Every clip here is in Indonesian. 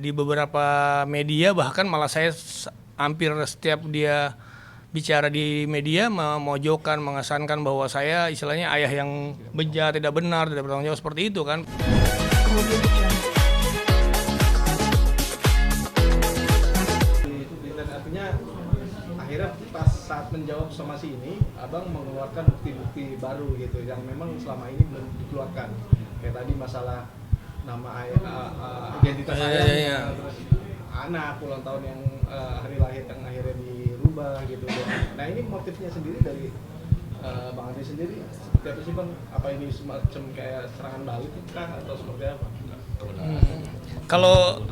di beberapa media, bahkan malah saya hampir setiap dia bicara di media memojokkan, mengesankan bahwa saya istilahnya ayah yang bejat, tidak benar, tidak bertanggung jawab seperti itu kan. Artinya akhirnya pas saat menjawab somasi ini, abang mengeluarkan bukti-bukti baru gitu yang memang selama ini belum dikeluarkan. Kayak tadi masalah nama ayah, identitas ayah, terus anak ulang tahun yang hari lahir yang akhirnya dirubah gitu. Nah ini motifnya sendiri dari Bang Andri sendiri seperti apa sih Bang? Apa ini semacam kayak serangan balik kah atau seperti apa? Kalau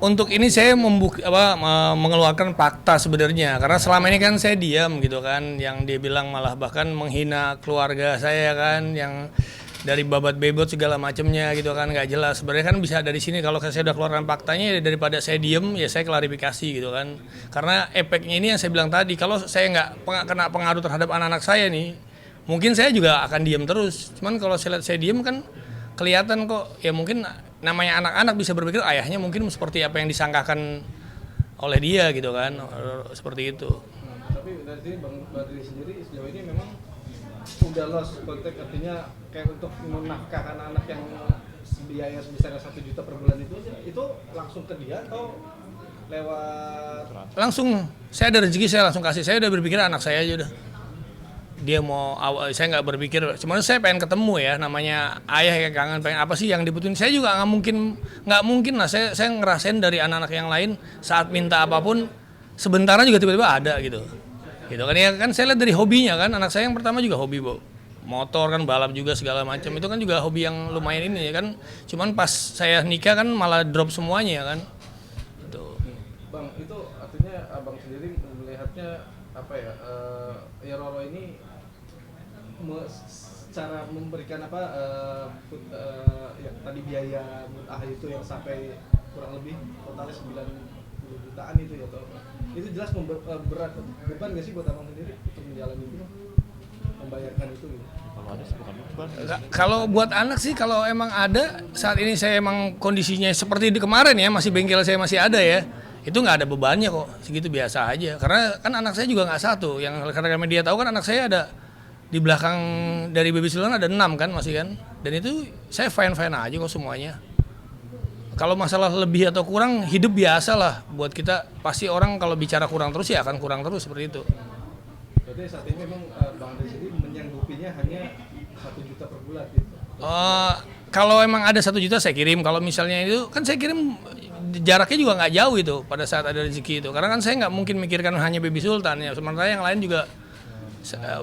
untuk ini saya mengeluarkan fakta sebenarnya, karena selama ini kan saya diam gitu kan, yang dia bilang malah bahkan menghina keluarga saya kan, yang dari babat bebot segala macamnya gitu kan, nggak jelas. Sebenarnya kan bisa dari sini, kalau saya udah keluarkan faktanya, daripada saya diem ya saya klarifikasi gitu kan. Karena efeknya ini yang saya bilang tadi, kalau saya nggak kena pengaruh terhadap anak-anak saya nih, mungkin saya juga akan diem terus. Cuman kalau saya lihat saya diem kan kelihatan kok, ya mungkin namanya anak-anak bisa berpikir ayahnya mungkin seperti apa yang disangkakan oleh dia gitu kan, seperti itu. Tapi dari sini Bang Badri sendiri sejauh ini memang udah lost konteks, artinya kayak untuk menafkahkan anak yang biaya sebesar 1 juta per bulan itu langsung ke dia atau lewat? Langsung, saya ada rezeki saya langsung kasih. Saya udah berpikir anak saya aja udah. Dia mau, saya nggak berpikir, cuman saya pengen ketemu ya, namanya ayah yang kangen, pengen apa sih yang dibutuhin. Saya juga nggak mungkin lah, saya ngerasain dari anak-anak yang lain saat minta apapun sebentarnya juga tiba-tiba ada gitu kan ya kan. Saya lihat dari hobinya kan, anak saya yang pertama juga hobi motor kan, balap juga segala macam, itu kan juga hobi yang lumayan ini ya kan. Cuman pas saya nikah kan malah drop semuanya ya kan gitu. Bang, itu artinya abang sendiri melihatnya apa ya, ya Roro ini cara memberikan ya, tadi biaya mut'ah itu yang sampai kurang lebih totalnya 90 jutaan itu ya, atau itu jelas berat beban nggak sih buat abang sendiri untuk menjalani itu, membayarkan itu gitu? Kalau buat anak sih, kalau emang ada saat ini saya emang kondisinya seperti di kemarin ya, masih bengkel saya masih ada ya, itu nggak ada bebannya kok, segitu biasa aja. Karena kan anak saya juga nggak satu, yang karena media tahu kan anak saya ada di belakang dari baby silon ada 6 kan masih kan, dan itu saya fine aja kok semuanya. Kalau masalah lebih atau kurang, hidup biasa lah buat kita. Pasti orang kalau bicara kurang terus ya akan kurang terus seperti itu. Berarti saat ini memang Bang Andri sendiri menyanggupinya hanya 1 juta per bulan gitu? Kalau emang ada 1 juta saya kirim. Kalau misalnya itu kan saya kirim jaraknya juga nggak jauh itu pada saat ada rezeki itu. Karena kan saya nggak mungkin mikirkan hanya baby sultan ya. Sementara yang lain juga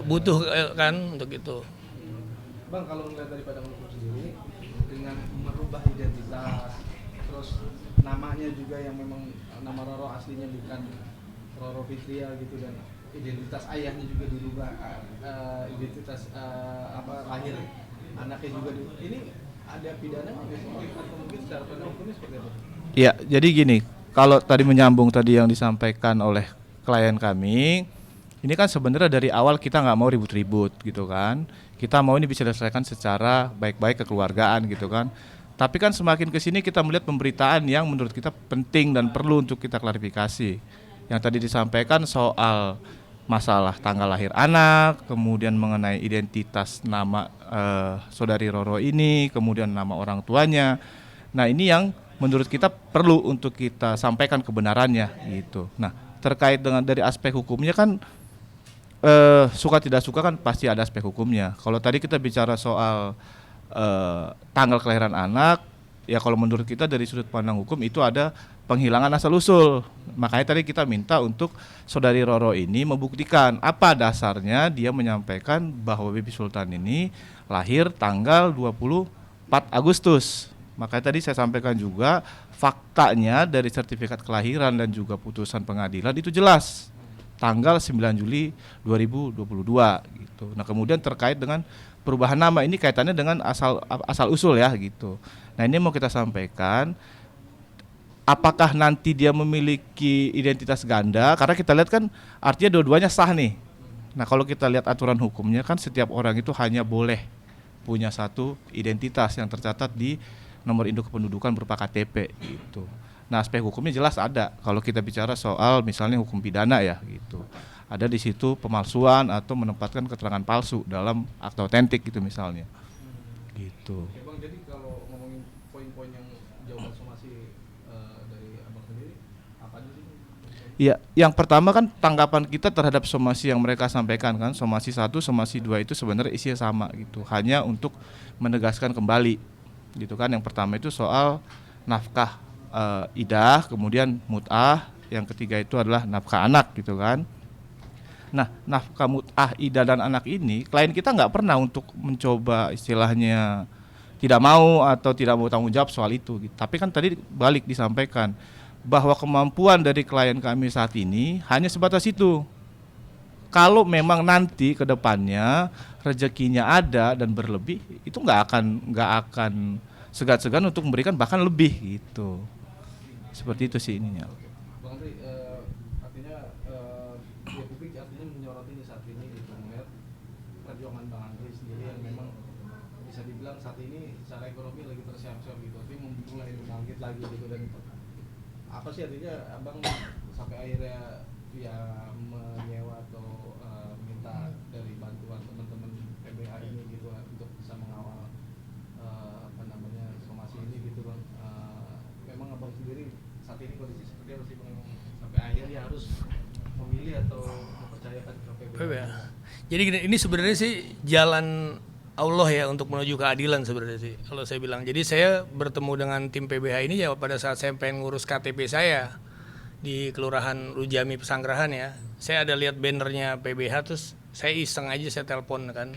butuh kan untuk itu. Bang, kalau melihat dari Padang Hukum sendiri dengan merubah identitas, terus namanya juga yang memang nama Roro aslinya bukan Roro Fitria gitu, dan identitas ayahnya juga dirubah, identitas lahir anaknya juga ini ada pidana nggak sih, atau mungkin secara pada hukumnya seperti apa? Ya, jadi gini, kalau tadi menyambung tadi yang disampaikan oleh klien kami, ini kan sebenarnya dari awal kita nggak mau ribut-ribut gitu kan, kita mau ini bisa diselesaikan secara baik-baik kekeluargaan gitu kan. Tapi kan semakin kesini kita melihat pemberitaan yang menurut kita penting dan perlu untuk kita klarifikasi. Yang tadi disampaikan soal masalah tanggal lahir anak, kemudian mengenai identitas nama saudari Roro ini, kemudian nama orang tuanya. Nah ini yang menurut kita perlu untuk kita sampaikan kebenarannya gitu. Nah terkait dengan dari aspek hukumnya kan suka tidak suka kan pasti ada aspek hukumnya. Kalau tadi kita bicara soal tanggal kelahiran anak, ya kalau menurut kita dari sudut pandang hukum itu ada penghilangan asal usul. Makanya tadi kita minta untuk saudari Roro ini membuktikan apa dasarnya dia menyampaikan bahwa Baby Sultan ini lahir tanggal 24 Agustus. Makanya tadi saya sampaikan juga faktanya dari sertifikat kelahiran dan juga putusan pengadilan itu jelas tanggal 9 Juli 2022 gitu. Nah, kemudian terkait dengan perubahan nama ini kaitannya dengan asal usul ya gitu. Nah, ini mau kita sampaikan apakah nanti dia memiliki identitas ganda, karena kita lihat kan artinya dua-duanya sah nih. Nah, kalau kita lihat aturan hukumnya kan setiap orang itu hanya boleh punya satu identitas yang tercatat di nomor induk kependudukan berupa KTP gitu. Nah, aspek hukumnya jelas ada. Kalau kita bicara soal misalnya hukum pidana ya gitu. Ada di situ pemalsuan atau menempatkan keterangan palsu dalam akta otentik gitu misalnya. Gitu. Oke Bang, jadi kalau ngomongin poin-poin yang jawaban somasi dari Abang sendiri, apa aja sih? Iya, yang pertama kan tanggapan kita terhadap somasi yang mereka sampaikan kan, somasi 1, somasi 2 itu sebenarnya isinya sama gitu. Hanya untuk menegaskan kembali gitu kan. Yang pertama itu soal nafkah idah, kemudian mut'ah, yang ketiga itu adalah nafkah anak gitu kan. Nah, nafkah mut'ah, idah dan anak ini klien kita nggak pernah untuk mencoba istilahnya tidak mau atau tidak mau tanggung jawab soal itu gitu. Tapi kan tadi balik disampaikan bahwa kemampuan dari klien kami saat ini hanya sebatas itu. Kalau memang nanti ke depannya rezekinya ada dan berlebih, itu nggak akan segan-segan untuk memberikan bahkan lebih gitu. Seperti itu sih ininya. Bang Andri, artinya ya publik artinya menyoroti ini saat ini gitu, melihat perjuangan Bang Andri sendiri yang memang bisa dibilang saat ini secara ekonomi lagi tersiap-siap gitu, tapi mulai bangkit lagi gitu. Dan apa sih artinya Abang sampai akhirnya ya menyewa atau minta dari bantuan teman-teman PBH ini gitu untuk bisa mengawal apa namanya somasi ini gitu Bang. Memang Abang sendiri saat ini kondisi seperti apa sih Bang, sampai akhirnya harus memilih atau mempercayakan ke PBH? Jadi gini, ini sebenarnya sih jalan Allah ya untuk menuju keadilan sebenarnya sih kalau saya bilang. Jadi saya bertemu dengan tim PBH ini ya pada saat saya pengen ngurus KTP saya di Kelurahan Rujami Pesanggerahan ya. Saya ada lihat bannernya PBH, terus saya iseng aja saya telepon kan.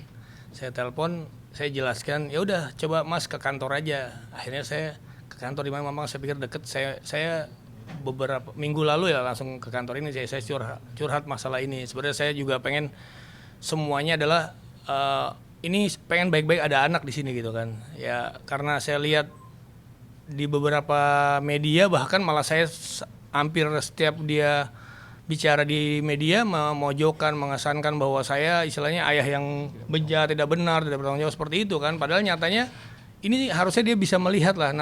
Saya telepon, saya jelaskan, ya udah coba Mas ke kantor aja. Akhirnya saya ke kantor di mana memang saya pikir deket. Saya beberapa minggu lalu ya langsung ke kantor ini saya curhat masalah ini. Sebenarnya saya juga pengen semuanya adalah ini pengen baik-baik ada anak di sini gitu kan. Ya karena saya lihat di beberapa media bahkan malah saya hampir setiap dia bicara di media memojokkan, mengesankan bahwa saya istilahnya ayah yang bejat, tidak benar, tidak bertanggung jawab seperti itu kan. Padahal nyatanya ini harusnya dia bisa melihat lah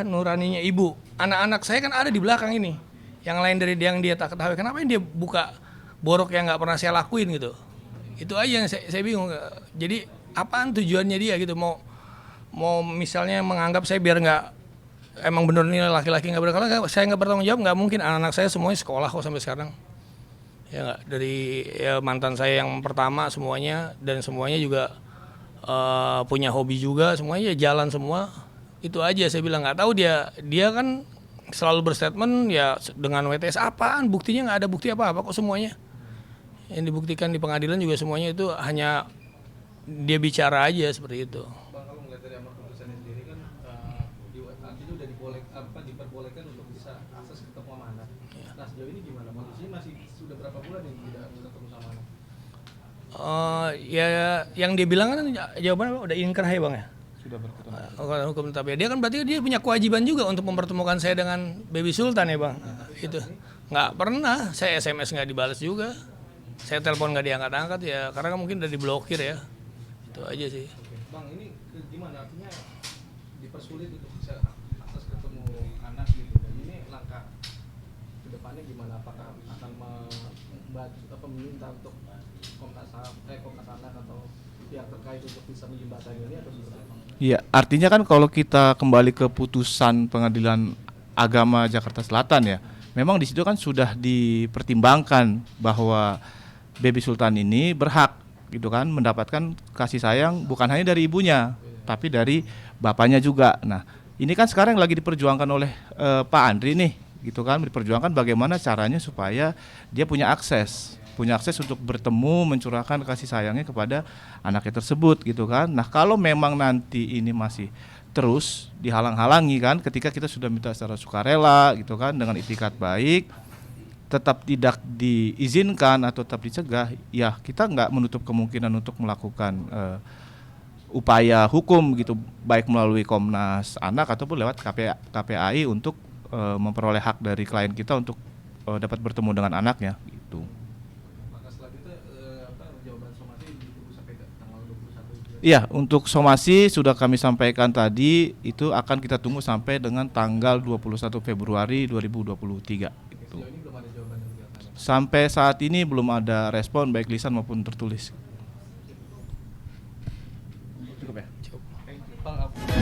nuraninya ibu. Anak-anak saya kan ada di belakang ini. Yang lain dari yang dia tak ketahui. Kenapa dia buka borok yang nggak pernah saya lakuin gitu? Itu aja yang saya bingung. Jadi apaan tujuannya dia gitu? Mau misalnya menganggap saya biar nggak emang bener nih laki-laki nggak berkala, saya nggak bertanggung jawab, nggak mungkin. Anak-anak saya semuanya sekolah kok sampai sekarang. Ya nggak, dari ya, mantan saya yang pertama semuanya dan semuanya juga punya hobi juga, semuanya ya jalan semua. Itu aja saya bilang, nggak tahu dia kan selalu berstatement ya dengan WTS apaan, buktinya nggak ada bukti apa-apa kok semuanya. Yang dibuktikan di pengadilan juga semuanya itu hanya dia bicara aja seperti itu. Bang, kalau melihat dari amar putusannya sendiri kan artinya udah diperbolehkan untuk bisa akses ketemu sama anak. Nah sejauh ini gimana? Maksudnya masih sudah berapa bulan yang tidak ketemu sama anak? Ya yang dia bilang kan jawabannya udah inkrah ya Bang ya? Sudah berketemu. Hukum tetap ya. Dia kan berarti dia punya kewajiban juga untuk mempertemukan saya dengan Baby Sultan ya Bang. Itu nggak pernah, saya SMS nggak dibalas juga. Saya telepon nggak diangkat-angkat ya, karena mungkin udah diblokir ya. Itu aja sih. Oke. Bang, ini gimana? Artinya dipersulit untuk bisa akses ketemu anak gitu. Dan ini langkah ke depannya gimana? Apakah akan meminta untuk Komnas Anak atau pihak terkait untuk bisa menjembatani ini atau seperti apa? Iya, artinya kan kalau kita kembali ke putusan Pengadilan Agama Jakarta Selatan ya, memang di situ kan sudah dipertimbangkan bahwa Baby Sultan ini berhak gitu kan mendapatkan kasih sayang bukan hanya dari ibunya tapi dari bapaknya juga. Nah, ini kan sekarang lagi diperjuangkan oleh Pak Andri nih gitu kan, diperjuangkan bagaimana caranya supaya dia punya akses untuk bertemu, mencurahkan kasih sayangnya kepada anaknya tersebut gitu kan. Nah, kalau memang nanti ini masih terus dihalang-halangi kan, ketika kita sudah minta secara sukarela gitu kan dengan itikat baik, tetap tidak diizinkan atau tetap dicegah, ya kita nggak menutup kemungkinan untuk melakukan upaya hukum gitu, baik melalui Komnas Anak ataupun lewat KPAI untuk memperoleh hak dari klien kita untuk dapat bertemu dengan anaknya gitu. Maka setelah itu jawaban somasi ditunggu sampai tanggal 21 Januari. Iya, untuk somasi sudah kami sampaikan tadi, itu akan kita tunggu sampai dengan tanggal 21 Februari 2023. Gitu. Sejauh ini belum ada jawaban dari pihak mana? Sampai saat ini belum ada respon baik lisan maupun tertulis. Cukup ya? Thank you.